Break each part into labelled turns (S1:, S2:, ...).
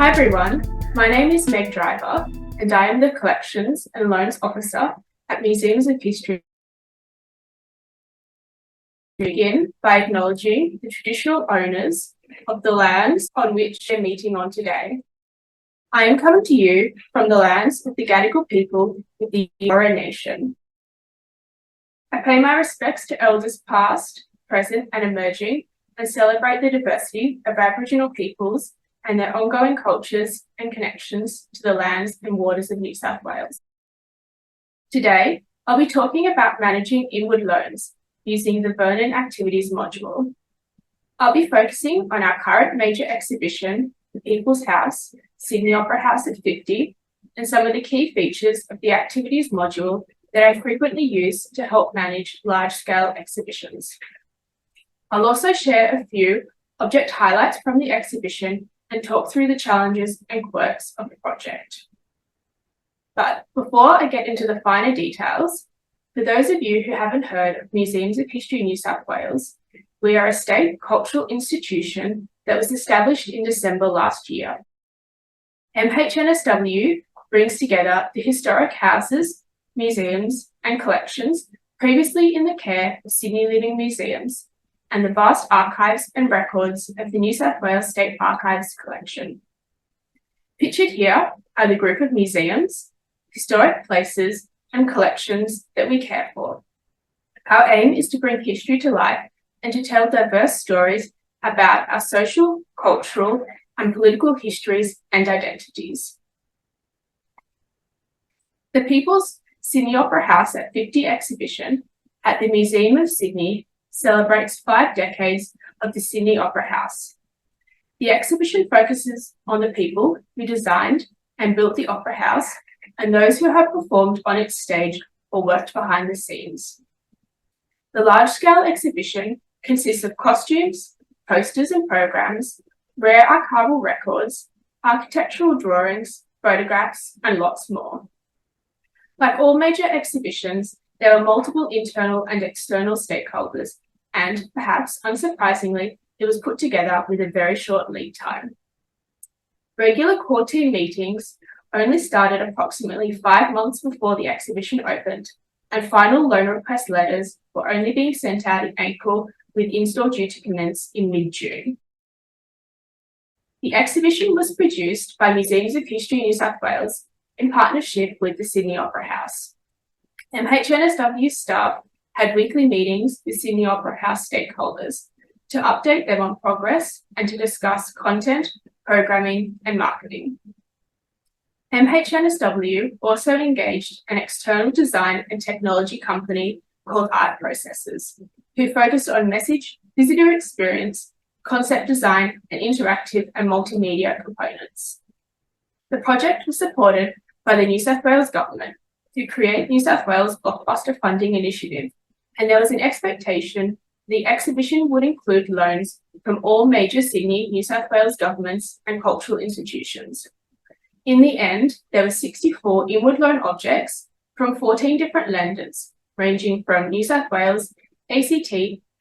S1: Hi everyone, my name is Meg Driver and I am the Collections and Loans Officer at Museums of History. Begin by acknowledging the traditional owners of the lands on which we're meeting on today. I am coming to you from the lands of the Gadigal people of the Eora Nation. I pay my respects to elders past, present and emerging and celebrate the diversity of Aboriginal peoples and their ongoing cultures and connections to the lands and waters of New South Wales. Today, I'll be talking about managing inward loans using the Vernon Activities module. I'll be focusing on our current major exhibition, the People's House, Sydney Opera House at 50, and some of the key features of the Activities module that I frequently use to help manage large-scale exhibitions. I'll also share a few object highlights from the exhibition and talk through the challenges and quirks of the project. But before I get into the finer details, for those of you who haven't heard of Museums of History New South Wales, we are a state cultural institution that was established in December last year. MHNSW brings together the historic houses, museums and collections previously in the care of Sydney Living Museums and the vast archives and records of the New South Wales State Archives collection. Pictured here are the group of museums, historic places and collections that we care for. Our aim is to bring history to life and to tell diverse stories about our social, cultural and political histories and identities. The People's Sydney Opera House at 50 exhibition at the Museum of Sydney celebrates 5 decades of the Sydney Opera House. The exhibition focuses on the people who designed and built the Opera House and those who have performed on its stage or worked behind the scenes. The large-scale exhibition consists of costumes, posters and programs, rare archival records, architectural drawings, photographs, and lots more. Like all major exhibitions, there are multiple internal and external stakeholders, and perhaps unsurprisingly, it was put together with a very short lead time. Regular core team meetings only started approximately 5 months before the exhibition opened, and final loan request letters were only being sent out in April, with install due to commence in mid-June. The exhibition was produced by Museums of History New South Wales in partnership with the Sydney Opera House. MHNSW staff had weekly meetings with Sydney Opera House stakeholders to update them on progress and to discuss content, programming and marketing. MHNSW also engaged an external design and technology company called Art Processes, who focused on message, visitor experience, concept design, and interactive and multimedia components. The project was supported by the New South Wales Government through Create New South Wales Blockbuster Funding Initiative, and there was an expectation the exhibition would include loans from all major Sydney, New South Wales governments and cultural institutions. In the end, there were 64 inward loan objects from 14 different lenders, ranging from New South Wales, ACT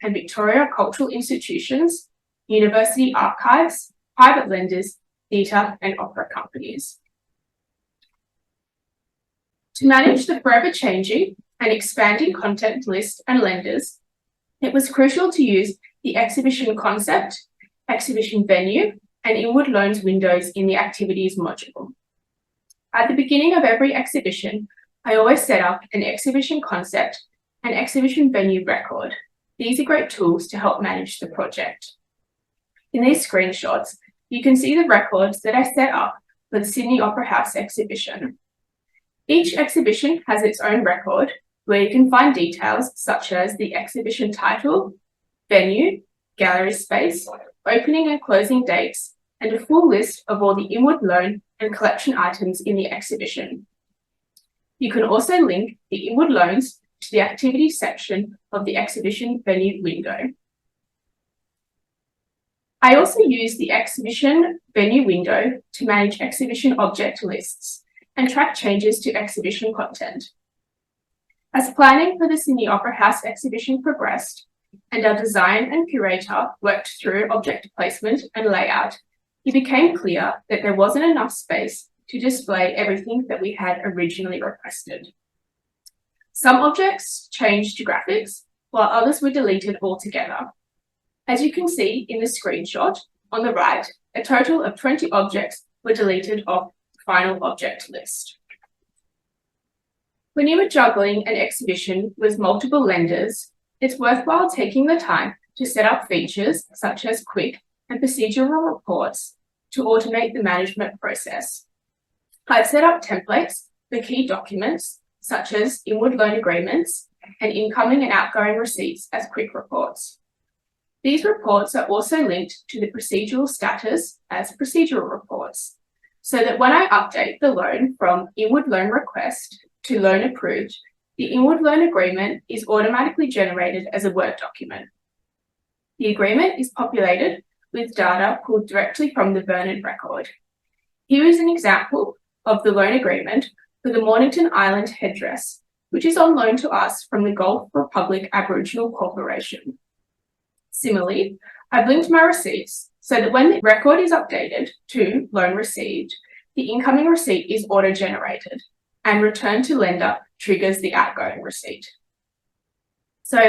S1: and Victoria cultural institutions, university archives, private lenders, theatre and opera companies. To manage the forever changing and expanding content list and lenders, it was crucial to use the exhibition concept, exhibition venue, and inward loans windows in the activities module. At the beginning of every exhibition, I always set up an exhibition concept and exhibition venue record. These are great tools to help manage the project. In these screenshots, you can see the records that I set up for the Sydney Opera House exhibition. Each exhibition has its own record where you can find details such as the exhibition title, venue, gallery space, opening and closing dates, and a full list of all the inward loan and collection items in the exhibition. You can also link the inward loans to the activities section of the exhibition venue window. I also use the exhibition venue window to manage exhibition object lists and track changes to exhibition content. As planning for the Sydney Opera House exhibition progressed and our design and curator worked through object placement and layout, it became clear that there wasn't enough space to display everything that we had originally requested. Some objects changed to graphics, while others were deleted altogether. As you can see in the screenshot on the right, a total of 20 objects were deleted off the final object list. When you are juggling an exhibition with multiple lenders, it's worthwhile taking the time to set up features such as quick and procedural reports to automate the management process. I've set up templates for key documents such as inward loan agreements and incoming and outgoing receipts as quick reports. These reports are also linked to the procedural status as procedural reports, so that when I update the loan from inward loan request to loan approved, the inward loan agreement is automatically generated as a Word document. The agreement is populated with data pulled directly from the Vernon record. Here is an example of the loan agreement for the Mornington Island headdress, which is on loan to us from the Gulf Republic Aboriginal Corporation. Similarly, I've linked my receipts so that when the record is updated to loan received, the incoming receipt is auto-generated and return to lender triggers the outgoing receipt. So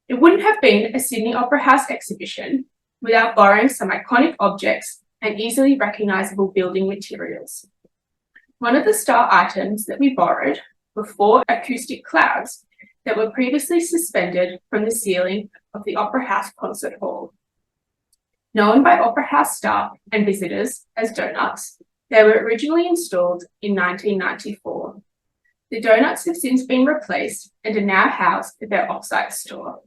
S1: it wouldn't have been a Sydney Opera House exhibition without borrowing some iconic objects and easily recognisable building materials. One of the star items that we borrowed were 4 acoustic clouds that were previously suspended from the ceiling of the Opera House Concert Hall. Known by Opera House staff and visitors as donuts, they were originally installed in 1994. The donuts have since been replaced and are now housed at their off-site store.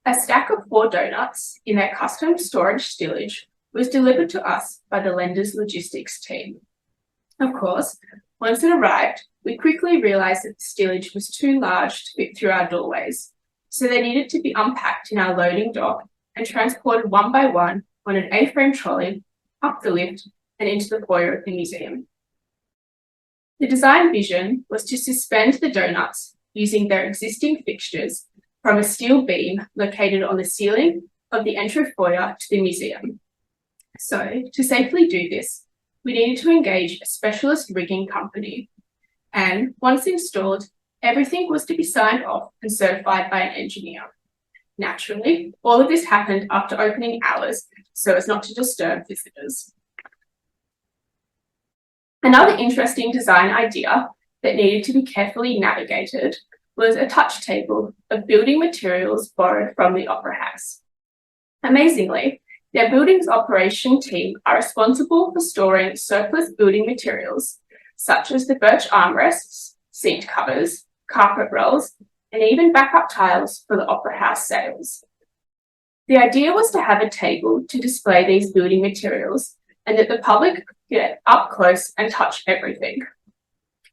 S1: A stack of 4 donuts in their custom storage stillage was delivered to us by the lender's logistics team. Of course, once it arrived, we quickly realised that the stillage was too large to fit through our doorways, so they needed to be unpacked in our loading dock and transported one by one on an A-frame trolley, up the lift and into the foyer of the museum. The design vision was to suspend the donuts using their existing fixtures from a steel beam located on the ceiling of the entry foyer to the museum. So, to safely do this, we needed to engage a specialist rigging company. And once installed, everything was to be signed off and certified by an engineer. Naturally, all of this happened after opening hours, so as not to disturb visitors. Another interesting design idea that needed to be carefully navigated was a touch table of building materials borrowed from the Opera House. Amazingly, their buildings operation team are responsible for storing surplus building materials, such as the birch armrests, seat covers, carpet rolls, and even backup tiles for the Opera House sales. The idea was to have a table to display these building materials and that the public could get up close and touch everything.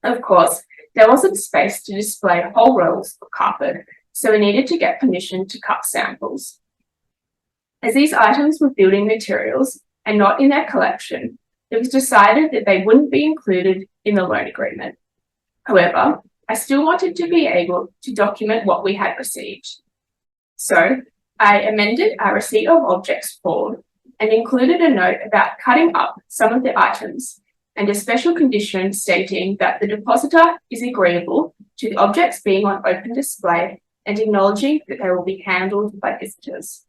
S1: Of course, there wasn't space to display whole rolls of carpet, so we needed to get permission to cut samples. As these items were building materials and not in their collection, it was decided that they wouldn't be included in the loan agreement. However, I still wanted to be able to document what we had received. So I amended our receipt of objects form and included a note about cutting up some of the items and a special condition stating that the depositor is agreeable to the objects being on open display and acknowledging that they will be handled by visitors.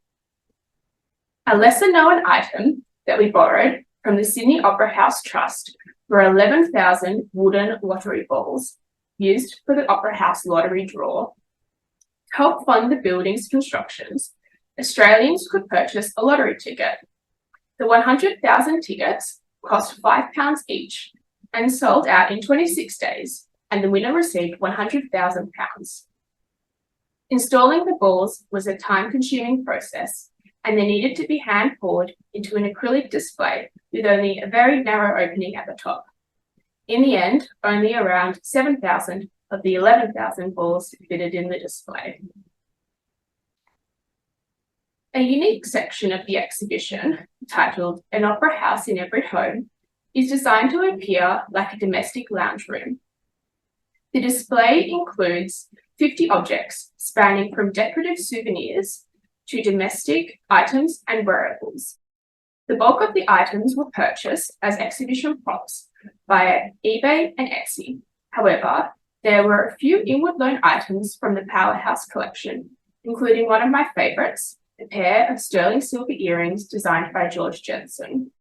S1: A lesser known item that we borrowed from the Sydney Opera House Trust were 11,000 wooden lottery balls used for the Opera House lottery draw. To help fund the building's constructions, Australians could purchase a lottery ticket. The 100,000 tickets cost £5 each and sold out in 26 days, and the winner received £100,000. Installing the balls was a time-consuming process, and they needed to be hand-poured into an acrylic display with only a very narrow opening at the top. In the end, only around 7,000 of the 11,000 balls fitted in the display. A unique section of the exhibition, titled An Opera House in Every Home, is designed to appear like a domestic lounge room. The display includes 50 objects spanning from decorative souvenirs to domestic items and wearables. The bulk of the items were purchased as exhibition props via eBay and Etsy. However, there were a few inward loan items from the Powerhouse collection, including one of my favourites, a pair of sterling silver earrings designed by George Jensen.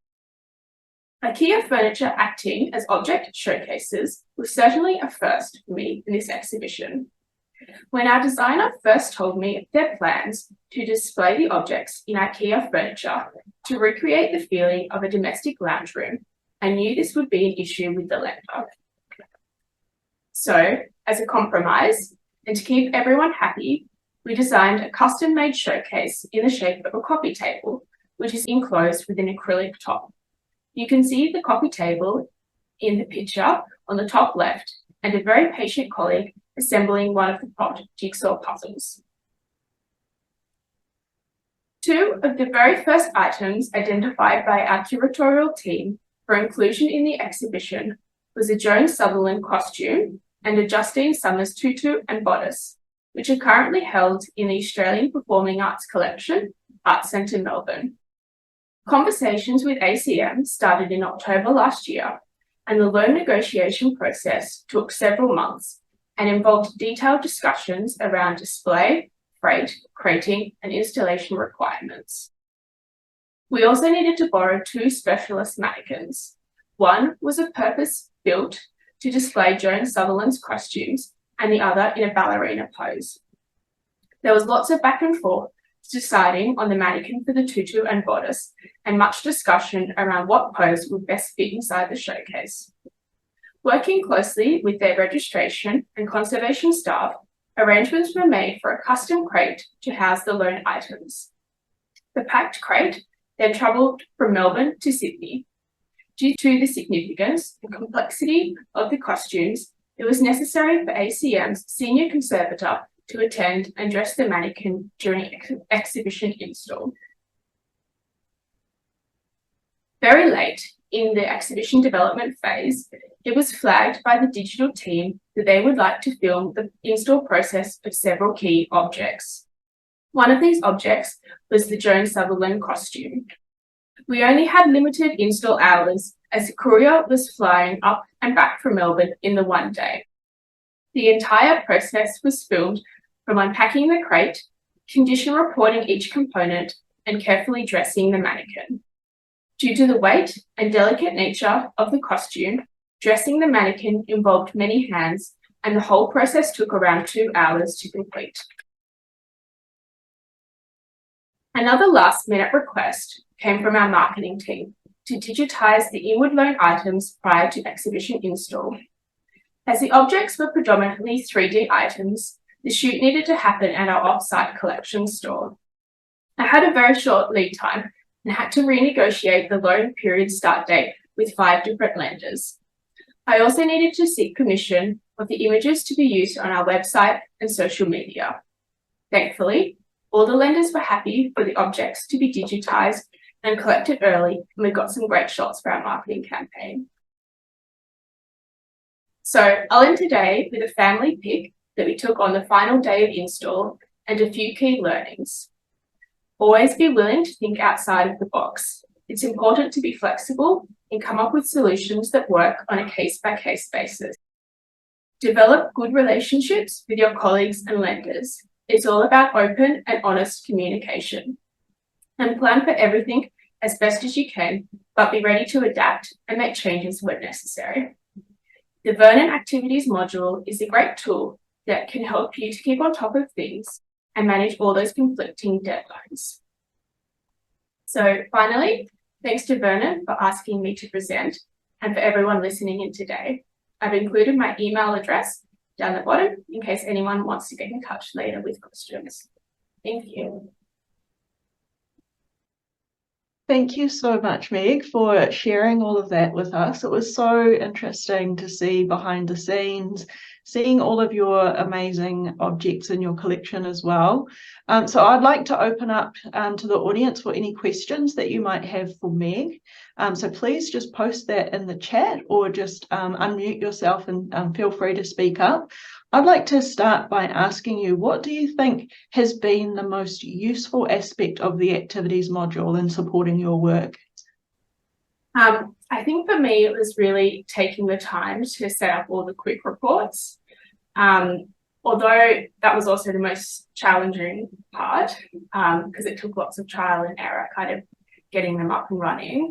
S1: IKEA furniture acting as object showcases was certainly a first for me in this exhibition. When our designer first told me of their plans to display the objects in IKEA furniture to recreate the feeling of a domestic lounge room, I knew this would be an issue with the lender. So, as a compromise, and to keep everyone happy, we designed a custom-made showcase in the shape of a coffee table, which is enclosed with an acrylic top. You can see the coffee table in the picture on the top left, and a very patient colleague assembling one of the propped jigsaw puzzles. Two of the very first items identified by our curatorial team for inclusion in the exhibition was a Joan Sutherland costume and a Justine Summers tutu and bodice, which are currently held in the Australian Performing Arts Collection, Arts Centre Melbourne. Conversations with ACM started in October last year, and the loan negotiation process took several months and involved detailed discussions around display, freight, crating, and installation requirements. We also needed to borrow two specialist mannequins. One was a purpose-built to display Joan Sutherland's costumes, and the other in a ballerina pose. There was lots of back and forth deciding on the mannequin for the tutu and bodice, and much discussion around what pose would best fit inside the showcase. Working closely with their registration and conservation staff, arrangements were made for a custom crate to house the loan items. The packed crate then travelled from Melbourne to Sydney. Due to the significance and complexity of the costumes, it was necessary for ACM's senior conservator to attend and dress the mannequin during exhibition install. Very late in the exhibition development phase, it was flagged by the digital team that they would like to film the install process of several key objects. One of these objects was the Joan Sutherland costume. We only had limited install hours as the courier was flying up and back from Melbourne in the one day. The entire process was filmed from unpacking the crate, condition reporting each component, and carefully dressing the mannequin. Due to the weight and delicate nature of the costume, dressing the mannequin involved many hands, and the whole process took around 2 hours to complete. Another last-minute request came from our marketing team to digitise the inward loan items prior to exhibition install. As the objects were predominantly 3D items, the shoot needed to happen at our off-site collection store. I had a very short lead time and had to renegotiate the loan period start date with 5 different lenders. I also needed to seek permission of the images to be used on our website and social media. Thankfully, all the lenders were happy for the objects to be digitised and collected early, and we got some great shots for our marketing campaign. So I'll end today with a family pic that we took on the final day of install and a few key learnings. Always be willing to think outside of the box. It's important to be flexible and come up with solutions that work on a case-by-case basis. Develop good relationships with your colleagues and lenders. It's all about open and honest communication. And plan for everything as best as you can, but be ready to adapt and make changes when necessary. The Vernon Activities module is a great tool that can help you to keep on top of things and manage all those conflicting deadlines. So finally, thanks to Vernon for asking me to present and for everyone listening in today. I've included my email address down the bottom in case anyone wants to get in touch later with questions. Thank you.
S2: Thank you so much, Meg, for sharing all of that with us. It was so interesting to see behind the scenes, seeing all of your amazing objects in your collection as well. So I'd like to open up to the audience for any questions that you might have for Meg. So please just post that in the chat or just unmute yourself and feel free to speak up. I'd like to start by asking you, what do you think has been the most useful aspect of the activities module in supporting your work?
S1: I think for me, it was really taking the time to set up all the quick reports. Although that was also the most challenging part, because it took lots of trial and error, kind of getting them up and running.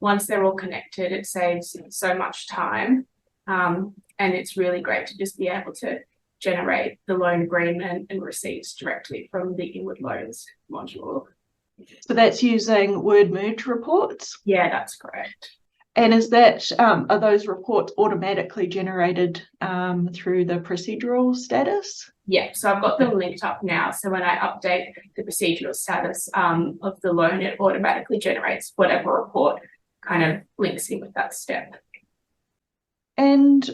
S1: Once they're all connected, it saves so much time. And it's really great to just be able to generate the loan agreement and receipts directly from the inward loans module.
S2: So that's using word merge reports?
S1: Yeah, that's correct.
S2: And is that, are those reports automatically generated through the procedural status?
S1: Yeah, so I've got them linked up now. So when I update the procedural status of the loan, it automatically generates whatever report kind of links in with that step.
S2: And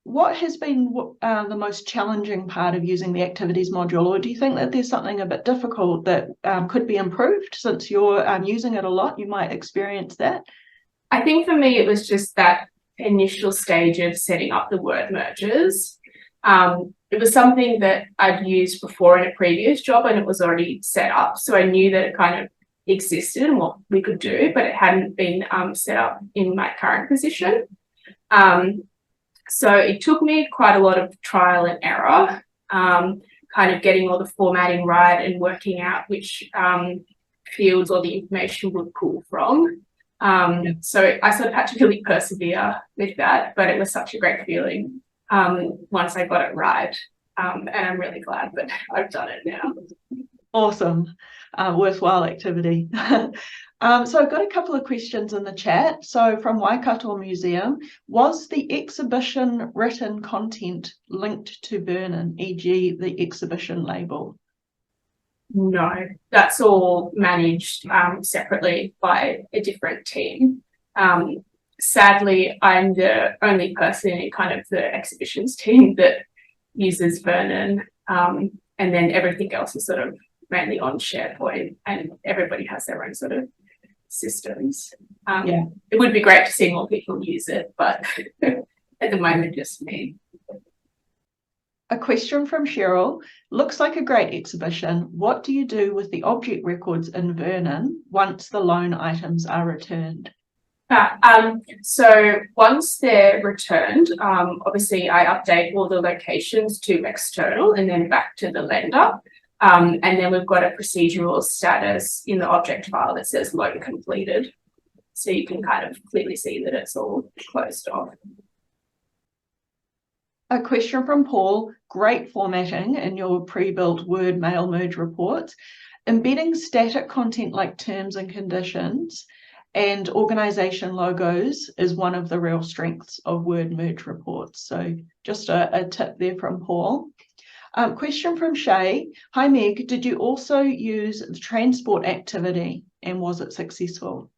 S2: what has been the most challenging part of using the activities module, or do you think that there's something a bit difficult that could be improved since you're using it a lot? You might experience that.
S1: I think for me, it was just that initial stage of setting up the word merges. It was something that I'd used before in a previous job and it was already set up. So I knew that it kind of existed and what we could do, but it hadn't been set up in my current position. So it took me quite a lot of trial and error, kind of getting all the formatting right and working out which fields or the information would pull from. So I sort of had to really persevere with that, but it was such a great feeling once I got it right. And I'm really glad that I've done it now.
S2: Awesome. Worthwhile activity. So I've got a couple of questions in the chat. So from Waikato Museum, was the exhibition written content linked to Vernon, e.g. the exhibition label?
S1: No, that's all managed separately by a different team. Sadly, I'm the only person in kind of the exhibitions team that uses Vernon, and then everything else is sort of mainly on SharePoint, and everybody has their own sort of systems.
S2: Yeah.
S1: It would be great to see more people use it, but at the moment, just me.
S2: A question from Cheryl. Looks like a great exhibition. What do you do with the object records in Vernon once the loan items are returned?
S1: So once they're returned, obviously I update all the locations to external and then back to the lender. And then we've got a procedural status in the object file that says loan completed. So you can kind of clearly see that it's all closed off.
S2: A question from Paul. Great formatting in your pre-built Word mail merge reports. Embedding static content like terms and conditions and organization logos is one of the real strengths of Word merge reports. So just a tip there from Paul. Question from Shay. Hi Meg, did you also use the transport activity and was it successful?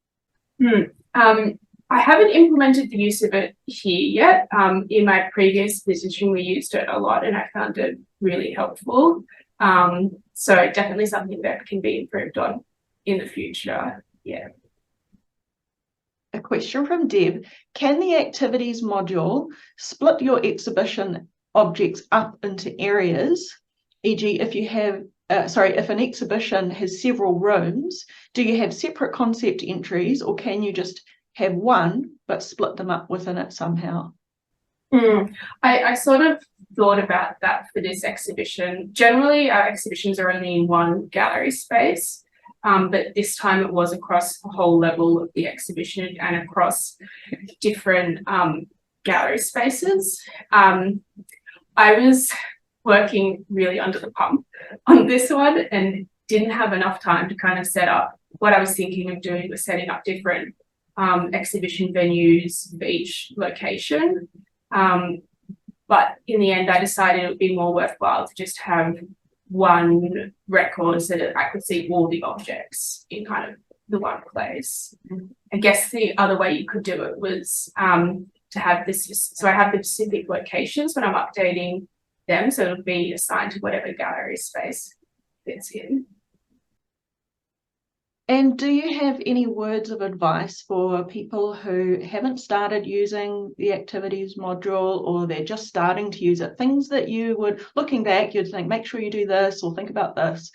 S1: I haven't implemented the use of it here yet. In my previous position, we used it a lot and I found it really helpful. So definitely something that can be improved on in the future. Yeah.
S2: A question from Deb. Can the activities module split your exhibition objects up into areas? E.g., if you have, if an exhibition has several rooms, do you have separate concept entries or can you just have one but split them up within it somehow?
S1: I sort of thought about that for this exhibition. Generally, our exhibitions are only in one gallery space, but this time it was across the whole level of the exhibition and across different gallery spaces. I was working really under the pump on this one and didn't have enough time to kind of set up. What I was thinking of doing was setting up different exhibition venues for each location. But in the end, I decided it would be more worthwhile to just have one record so that I could see all the objects in kind of the one place. I guess the other way you could do it was to have this, so I have the specific locations when I'm updating them, so it'll be assigned to whatever gallery space it's in.
S2: And do you have any words of advice for people who haven't started using the activities module or they're just starting to use it? Things that you would, looking back, you'd think, make sure you do this or think about this.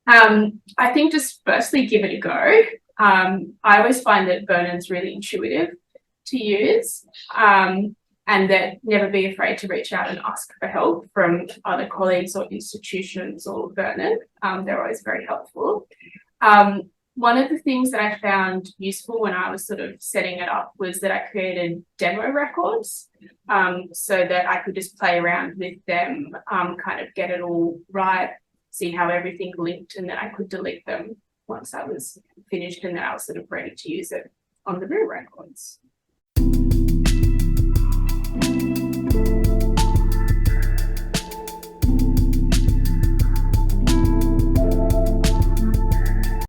S1: I think just firstly, give it a go. I always find that Vernon's really intuitive to use, and that never be afraid to reach out and ask for help from other colleagues or institutions or Vernon. They're always very helpful. One of the things that I found useful when I was sort of setting it up was that I created demo records, so that I could just play around with them, kind of get it all right, see how everything linked, and then I could delete them once I was finished and then I was sort of ready to use it on the real records.